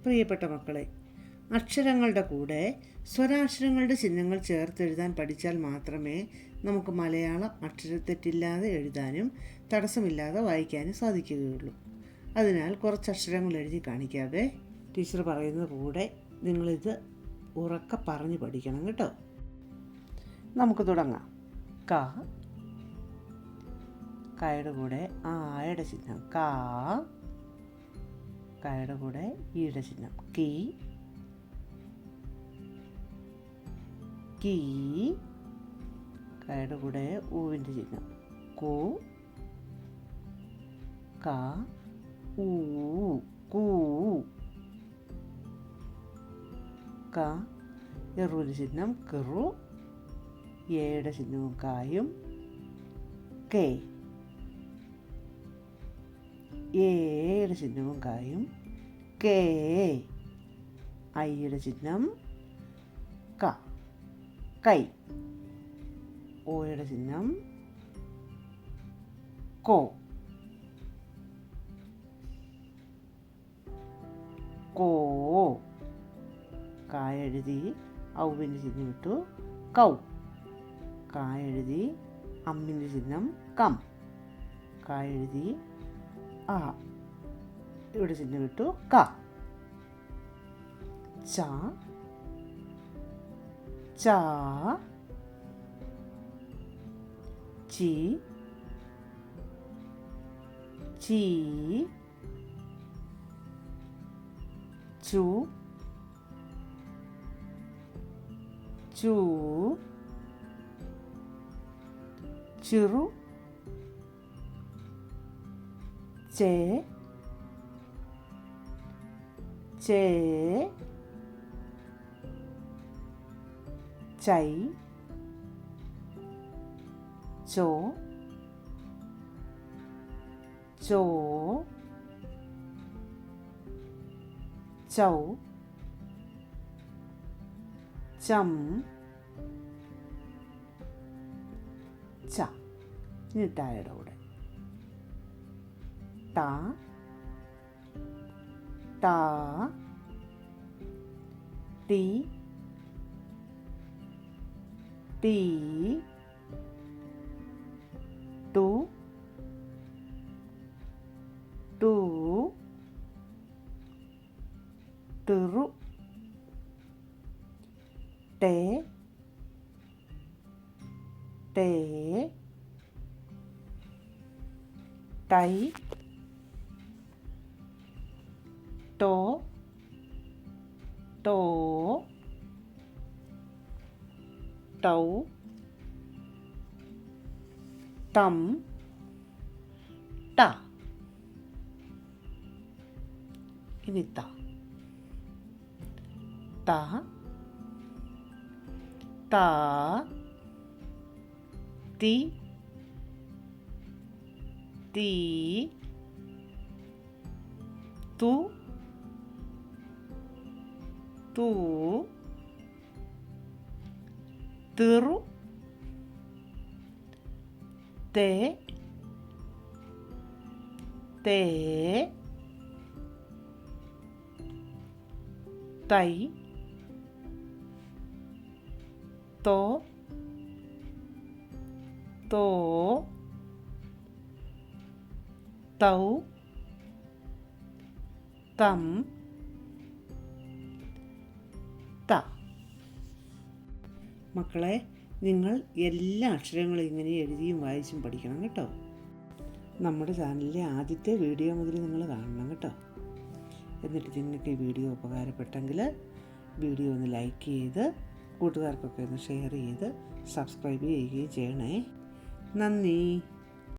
പ്രിയപ്പെട്ട മക്കളെ, അക്ഷരങ്ങളുടെ കൂടെ സ്വരാക്ഷരങ്ങളുടെ ചിഹ്നങ്ങൾ ചേർത്തെഴുതാൻ പഠിച്ചാൽ മാത്രമേ നമുക്ക് മലയാളം അക്ഷരത്തെറ്റില്ലാതെ എഴുതാനും തടസ്സമില്ലാതെ വായിക്കാനും സാധിക്കുകയുള്ളൂ. അതിനാൽ കുറച്ച് അക്ഷരങ്ങൾ എഴുതി കാണിക്കാതെ ടീച്ചർ പറയുന്ന കൂടെ നിങ്ങളിത് ഉറക്കെ പറഞ്ഞു പഠിക്കണം കേട്ടോ. നമുക്ക് തുടങ്ങാം. ക, കയുടെ കൂടെ ആയുടെ ചിഹ്നം കാ, കയുടെ കൂടെ ഈയുടെ ചിഹ്നം കി, കീ, കയുടെ കൂടെ ഊവിൻ്റെ ചിഹ്നം കു, ക, ഊ, കൂ, ക, എറുവിൻ്റെ ചിഹ്നം കെറു, ഏയുടെ ചിഹ്നവും കായും കെ, ഏയുടെ ചിഹ്നവും കായും കേ, ഐയുടെ ചിഹ്നം ക, കൈ, ഓയുടെ ചിഹ്നം കോ, കോ, കായ എഴുതി ഔവിൻ്റെ ചിഹ്നം ഇട്ടു കൗ, കായ എഴുതി അമ്മിൻ്റെ ചിഹ്നം കം, കായ എഴുതി ആ, ഇവിടെ ചിഹ്നം ഇട്ടു ക, ച, ചാ, ചി, ചീ, ചു, ചൂ, ചിറു, ചേ, ചേ, ചൈ, ചോ, ചോ, ചൗ, ചം, ച. ഇനി ടായുടെ കൂടെ ടാ, ടാ, ടി, ടീ, ടു, ടൂ, ടുറു, ടേ, ടേ, ടൈ, ടോ, ടോ, ടൗ, ടം, ട. ഇനി ത, ത, താ, തി, തീ, തു, തൂ, തിറു, തേ, തേ, തൈ, തോ, തോ, തൗ, തം, ത. മക്കളെ, നിങ്ങൾ എല്ലാ അക്ഷരങ്ങളും ഇങ്ങനെ എഴുതിയും വായിച്ചും പഠിക്കണം കേട്ടോ. നമ്മുടെ ചാനലിലെ ആദ്യത്തെ വീഡിയോ മുതൽ നിങ്ങൾ കാണണം കേട്ടോ. എന്നിട്ട് നിങ്ങൾക്ക് ഈ വീഡിയോ ഉപകാരപ്പെട്ടെങ്കിൽ വീഡിയോ ഒന്ന് ലൈക്ക് ചെയ്ത് കൂട്ടുകാർക്കൊക്കെ ഒന്ന് ഷെയർ ചെയ്ത് സബ്സ്ക്രൈബ് ചെയ്യുകയും ചെയ്യണേ. നന്ദി.